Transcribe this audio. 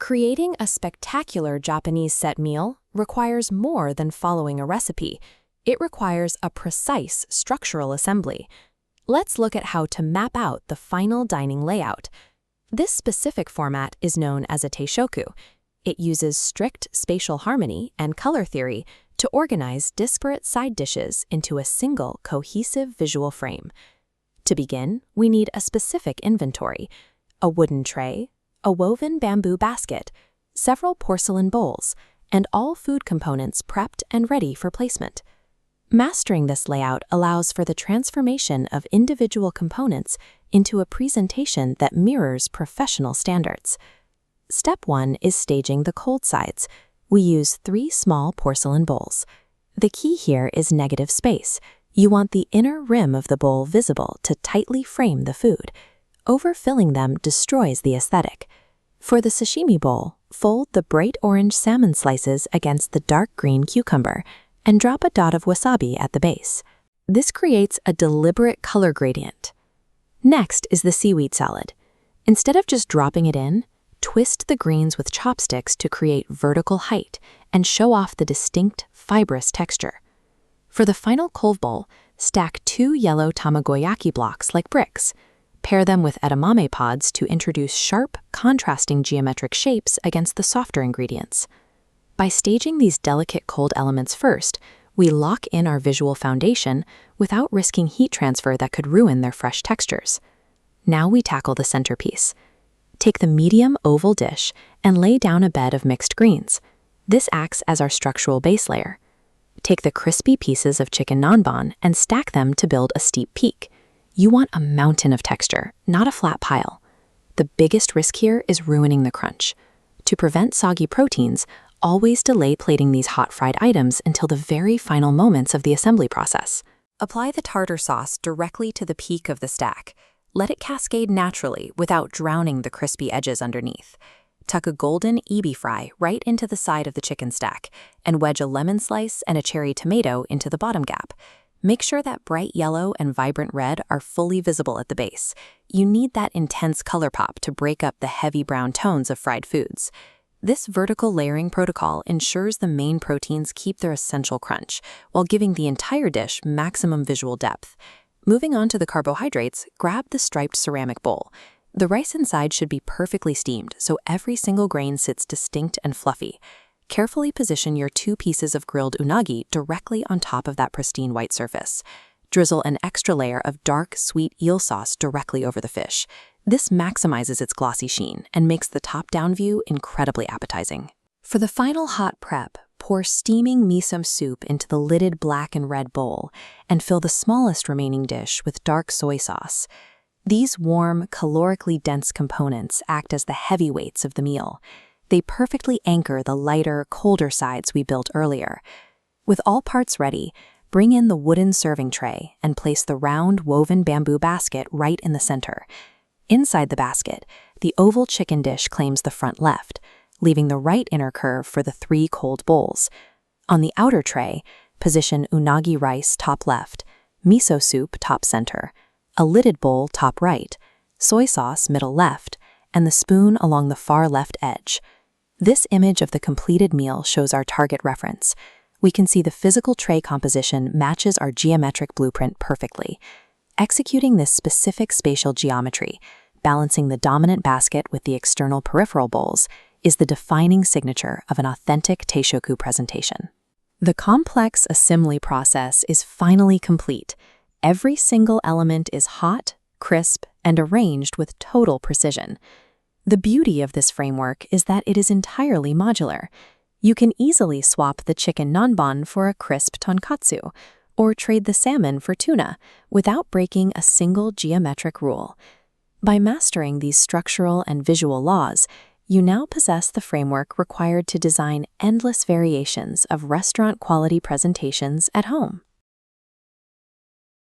Creating a spectacular Japanese set meal requires more than following a recipe. It requires a precise structural assembly. Let's look at how to map out the final dining layout. This specific format is known as a Teishoku. It uses strict spatial harmony and color theory to organize disparate side dishes into a single cohesive visual frame. To begin, we need a specific inventory: a wooden tray, a woven bamboo basket, several porcelain bowls, and all food components prepped and ready for placement. Mastering this layout allows for the transformation of individual components into a presentation that mirrors professional standards. Step 1 is staging the cold sides. We use 3 small porcelain bowls. The key here is negative space. You want the inner rim of the bowl visible to tightly frame the food. Overfilling them destroys the aesthetic. For the sashimi bowl, fold the bright orange salmon slices against the dark green cucumber and drop a dot of wasabi at the base. This creates a deliberate color gradient. Next is the seaweed salad. Instead of just dropping it in, twist the greens with chopsticks to create vertical height and show off the distinct, fibrous texture. For the final kolv bowl, stack 2 yellow tamagoyaki blocks like bricks. Pair them with edamame pods to introduce sharp, contrasting geometric shapes against the softer ingredients. By staging these delicate cold elements first, we lock in our visual foundation without risking heat transfer that could ruin their fresh textures. Now we tackle the centerpiece. Take the medium oval dish and lay down a bed of mixed greens. This acts as our structural base layer. Take the crispy pieces of chicken nanban and stack them to build a steep peak. You want a mountain of texture, not a flat pile. The biggest risk here is ruining the crunch. To prevent soggy proteins, always delay plating these hot fried items until the very final moments of the assembly process. Apply the tartar sauce directly to the peak of the stack. Let it cascade naturally without drowning the crispy edges underneath. Tuck a golden ebi fry right into the side of the chicken stack and wedge a lemon slice and a cherry tomato into the bottom gap. Make sure that bright yellow and vibrant red are fully visible at the base. You need that intense color pop to break up the heavy brown tones of fried foods. This vertical layering protocol ensures the main proteins keep their essential crunch, while giving the entire dish maximum visual depth. Moving on to the carbohydrates, grab the striped ceramic bowl. The rice inside should be perfectly steamed, so every single grain sits distinct and fluffy. Carefully position your 2 pieces of grilled unagi directly on top of that pristine white surface. Drizzle an extra layer of dark, sweet eel sauce directly over the fish. This maximizes its glossy sheen and makes the top-down view incredibly appetizing. For the final hot prep, pour steaming miso soup into the lidded black and red bowl and fill the smallest remaining dish with dark soy sauce. These warm, calorically dense components act as the heavyweights of the meal. They perfectly anchor the lighter, colder sides we built earlier. With all parts ready, bring in the wooden serving tray and place the round woven bamboo basket right in the center. Inside the basket, the oval chicken dish claims the front left, leaving the right inner curve for the 3 cold bowls. On the outer tray, position unagi rice top left, miso soup top center, a lidded bowl top right, soy sauce middle left, and the spoon along the far left edge. This image of the completed meal shows our target reference. We can see the physical tray composition matches our geometric blueprint perfectly. Executing this specific spatial geometry, balancing the dominant basket with the external peripheral bowls, is the defining signature of an authentic Teishoku presentation. The complex assembly process is finally complete. Every single element is hot, crisp, and arranged with total precision. The beauty of this framework is that it is entirely modular. You can easily swap the chicken nanban for a crisp tonkatsu, or trade the salmon for tuna, without breaking a single geometric rule. By mastering these structural and visual laws, you now possess the framework required to design endless variations of restaurant-quality presentations at home.